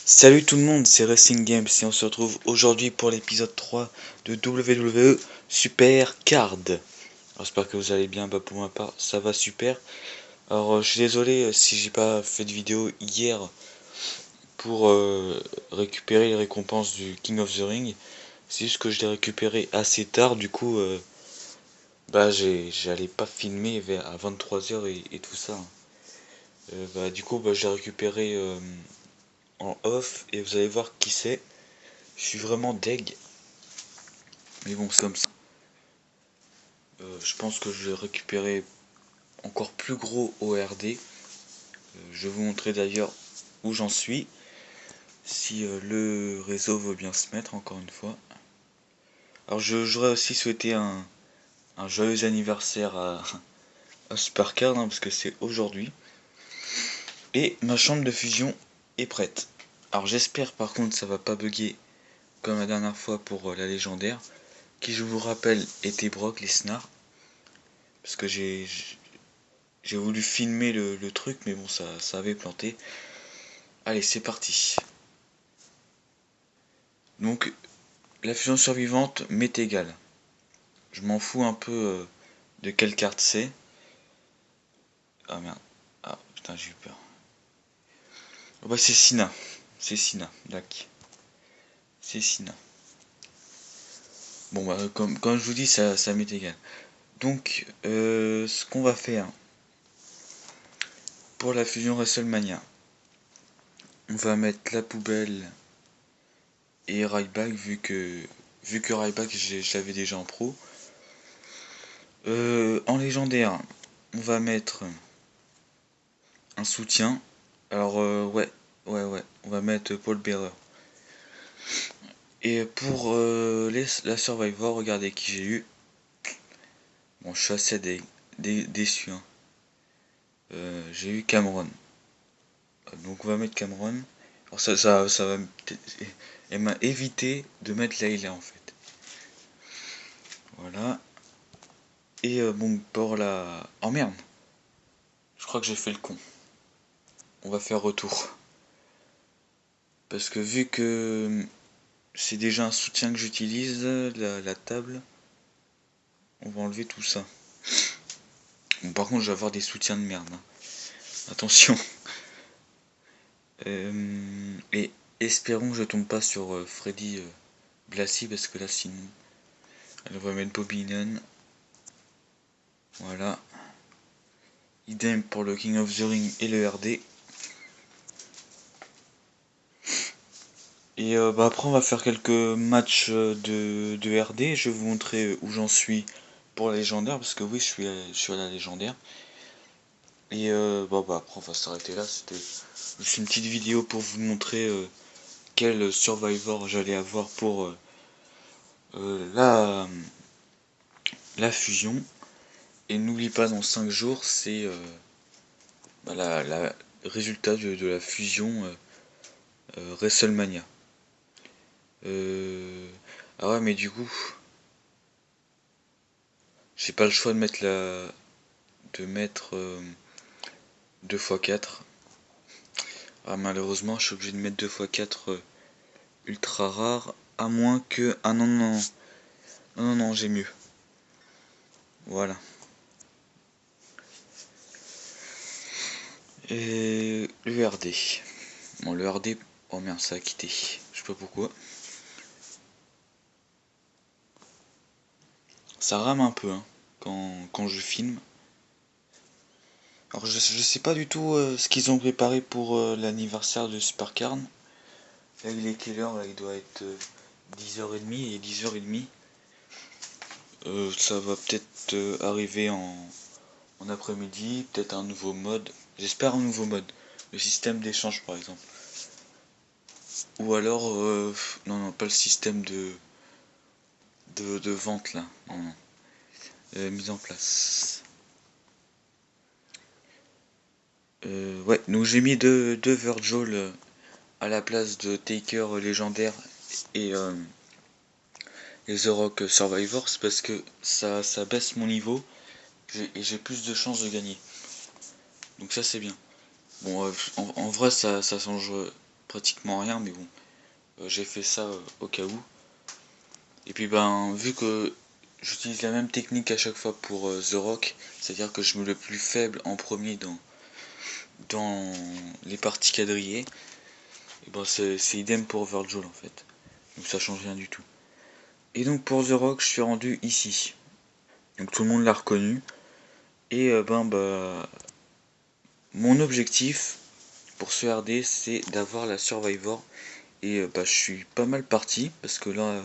Salut tout le monde, c'est Racing Games et on se retrouve aujourd'hui pour l'épisode 3 de WWE Super Card. J'espère que vous allez bien, pour ma part ça va super. Je suis désolé si j'ai pas fait de vidéo hier pour récupérer les récompenses du King of the Ring. C'est juste que je l'ai récupéré assez tard, du coup j'allais pas filmer à 23 h et tout ça. Du coup je l'ai récupéré en off et vous allez voir qui c'est. Je suis vraiment deg. Mais bon, c'est comme ça. Je pense que je vais récupérer encore plus gros ORD. Je vais vous montrer d'ailleurs où j'en suis. Si le réseau veut bien se mettre, encore une fois. Alors, j'aurais aussi souhaité un joyeux anniversaire à Supercard, parce que c'est aujourd'hui. Et ma chambre de fusion est prête. Alors, j'espère par contre ça va pas bugger comme la dernière fois pour la légendaire, qui, je vous rappelle, était Brock Lesnar. Parce que j'ai voulu filmer le truc, mais bon, ça avait planté. Allez, c'est parti. Donc, la fusion survivante m'est égale. Je m'en fous un peu de quelle carte c'est. Ah merde. Ah putain, j'ai eu peur. Oh, bah, c'est Sina. C'est Sina, d'accord. C'est Sina. Bon, bah, comme je vous dis, ça m'est égal. Donc, ce qu'on va faire pour la fusion WrestleMania, on va mettre la poubelle et Ryback, vu que Ryback, je l'avais déjà en pro. En légendaire, on va mettre un soutien. Alors, ouais, on va mettre Paul Bearer. Et pour la Survivor, regardez qui j'ai eu. Bon, je suis assez déçu, hein. J'ai eu Cameron. Donc, on va mettre Cameron. Alors, ça va. Elle m'a évité de mettre Layla en fait. Voilà. Et bon, pour la. Oh merde! Je crois que j'ai fait le con. On va faire retour. Parce que vu que c'est déjà un soutien que j'utilise, la table, on va enlever tout ça. Bon, par contre, je vais avoir des soutiens de merde, hein. Attention. Et espérons que je tombe pas sur Freddy Blassie, parce que là, sinon, elle va mettre Bobby. Voilà. Idem pour le King of the Ring et le RD. Et après, on va faire quelques matchs de RD. Je vais vous montrer où j'en suis pour la légendaire, parce que oui, je suis à la légendaire. Et après, on va s'arrêter là. C'était juste une petite vidéo pour vous montrer quel Survivor j'allais avoir pour la fusion. Et n'oublie pas, dans 5 jours, c'est la résultat de la fusion WrestleMania. Ah ouais, mais du coup, j'ai pas le choix de mettre 2x4. Ah, malheureusement, je suis obligé de mettre 2x4 ultra rare. À moins que. Ah non, non, non. Non, non, non, j'ai mieux. Voilà. Et le RD. Bon, le RD. Oh merde, ça a quitté. Je sais pas pourquoi. Ça rame un peu, hein, quand je filme. Alors, je sais pas du tout ce qu'ils ont préparé pour l'anniversaire de Supercarn. Là, il est quelle heure là? Il doit être 10h30 et 10h30. Ça va peut-être arriver en après-midi, peut-être un nouveau mode. J'espère un nouveau mode. Le système d'échange par exemple. Ou alors, non, non, pas le système de vente là. Non, non. Mise en place. Ouais, donc j'ai mis deux Virgil à la place de Taker légendaire et, The Rock Survivor. C'est parce que ça baisse mon niveau et j'ai plus de chances de gagner. Donc ça c'est bien. Bon, en vrai ça change pratiquement rien, mais bon, j'ai fait ça au cas où. Et puis ben, vu que j'utilise la même technique à chaque fois pour The Rock, c'est-à-dire que je mets le plus faible en premier dans les parties quadrillées, et ben c'est idem pour Virgil en fait. Donc ça change rien du tout. Et donc pour The Rock, je suis rendu ici. Donc tout le monde l'a reconnu. Et mon objectif pour ce RD, c'est d'avoir la Survivor. Et je suis pas mal parti parce que là,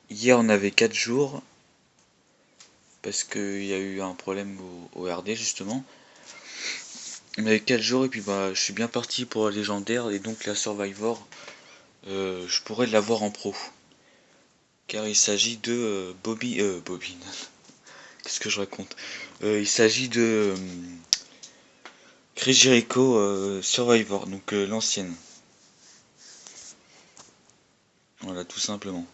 hier on avait 4 jours parce qu'il y a eu un problème au RD justement. On avait 4 jours et puis je suis bien parti pour la légendaire et donc la Survivor, je pourrais l'avoir en pro. Car il s'agit de Bobby. Qu'est-ce que je raconte? Il s'agit de Chris Jericho Survivor, donc l'ancienne. Voilà, tout simplement.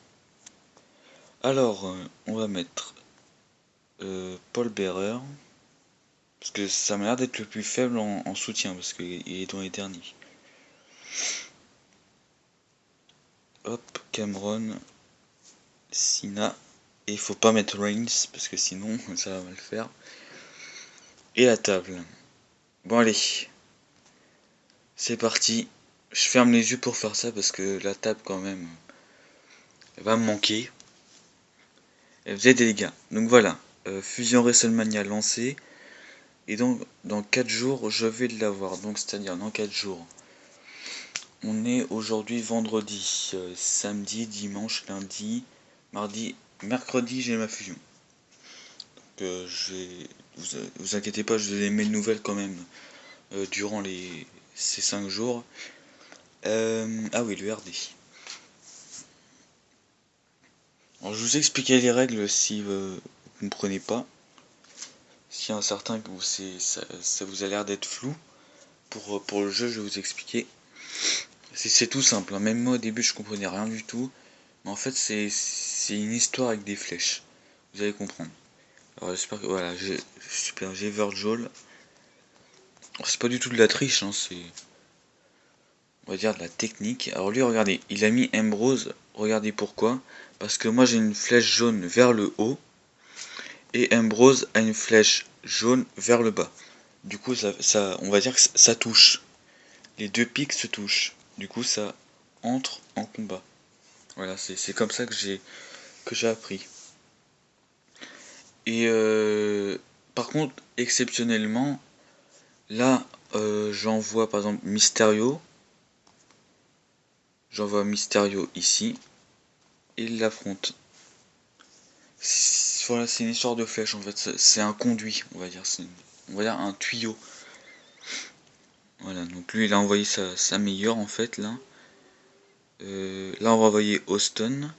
Alors, on va mettre Paul Bearer. Parce que ça m'a l'air d'être le plus faible en soutien, parce qu'il est dans les derniers. Hop, Cameron, Cena. Et il faut pas mettre Reigns, parce que sinon ça va mal faire. Et la table. Bon allez, c'est parti. Je ferme les yeux pour faire ça, parce que la table quand même, elle va me manquer. Elle faisait des dégâts. Donc voilà, Fusion WrestleMania lancée. Et donc dans 4 jours, je vais l'avoir. Donc c'est-à-dire dans 4 jours. On est aujourd'hui vendredi, samedi, dimanche, lundi, mardi, mercredi, j'ai ma fusion. Donc, vous inquiétez pas, je vous donne mes nouvelles quand même durant ces 5 jours. Ah oui, le RD. Alors, je vous expliquais les règles si vous ne comprenez pas. S'il y a un certain que ça vous a l'air d'être flou, pour le jeu, je vais vous expliquer. C'est tout simple, hein. Même moi au début je comprenais rien du tout. Mais en fait c'est une histoire avec des flèches. Vous allez comprendre. Alors j'espère que voilà, j'ai Virgil. C'est pas du tout de la triche, hein, c'est on va dire de la technique. Alors lui regardez, il a mis Ambrose, regardez pourquoi. Parce que moi j'ai une flèche jaune vers le haut et Ambrose a une flèche jaune vers le bas. Du coup on va dire que ça touche. Les deux pics se touchent. Du coup ça entre en combat. Voilà, c'est comme ça que j'ai appris. Et par contre, exceptionnellement, là, j'envoie par exemple Mysterio. J'envoie Mysterio ici. Et il l'affronte. Voilà, c'est une histoire de flèche en fait. C'est un conduit, on va dire. On va dire un tuyau. Voilà, donc lui, il a envoyé sa meilleure en fait, là. Là, on va envoyer Austin.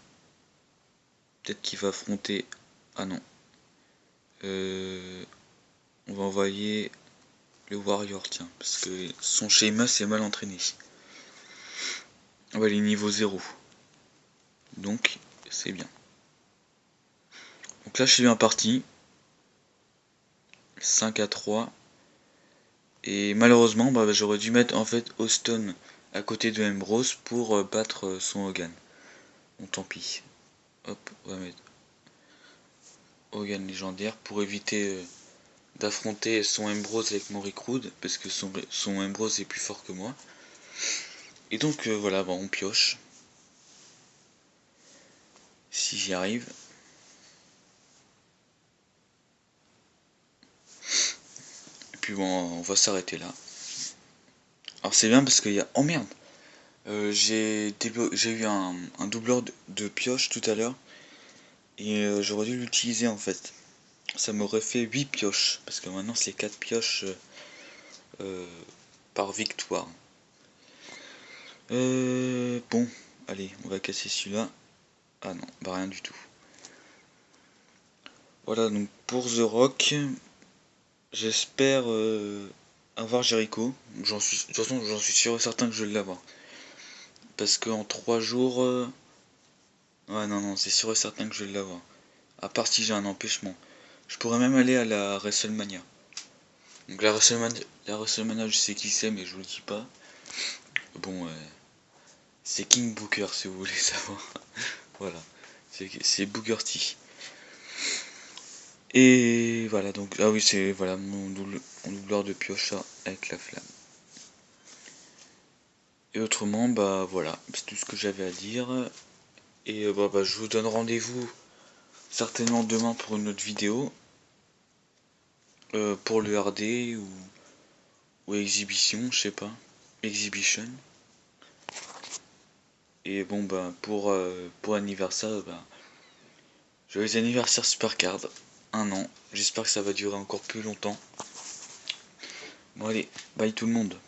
Peut-être qu'il va affronter... Ah non. On va envoyer le Warrior, tiens. Parce que son schéma c'est mal entraîné. Ouais, il est niveau 0. Donc, c'est bien. Donc là, je suis bien parti. 5-3. Et malheureusement, j'aurais dû mettre en fait Austin à côté de Ambrose pour battre son Hogan. Bon, tant pis. Hop, on va mettre Hogan légendaire pour éviter d'affronter son Ambrose avec Maury Crude. Parce que son Ambrose est plus fort que moi. Et donc, voilà, on pioche. Si j'y arrive. Et puis bon, on va s'arrêter là. Alors c'est bien parce qu'il y a... Oh merde! J'ai eu un doubleur de pioche tout à l'heure. Et j'aurais dû l'utiliser en fait. Ça m'aurait fait 8 pioches. Parce que maintenant c'est 4 pioches euh, par victoire. Bon, allez, on va casser celui-là. Ah non, rien du tout. Voilà, donc pour The Rock, j'espère avoir Jericho. De toute façon, j'en suis sûr et certain que je vais l'avoir. Parce qu'en 3 jours... ouais, non, c'est sûr et certain que je vais l'avoir. À part si j'ai un empêchement. Je pourrais même aller à la WrestleMania. Donc la WrestleMania, je sais qui c'est, mais je vous le dis pas. Bon, C'est King Booker si vous voulez savoir. Voilà, c'est Booker T. Et voilà, donc, ah oui, c'est voilà mon doubleur de pioche là, avec la flamme. Et autrement, bah voilà, c'est tout ce que j'avais à dire. Et je vous donne rendez-vous certainement demain pour une autre vidéo. Pour le RD ou Exhibition, je sais pas. Exhibition. Et bon, pour anniversaire, joyeux anniversaire Supercard. 1 an. J'espère que ça va durer encore plus longtemps. Bon allez, bye tout le monde.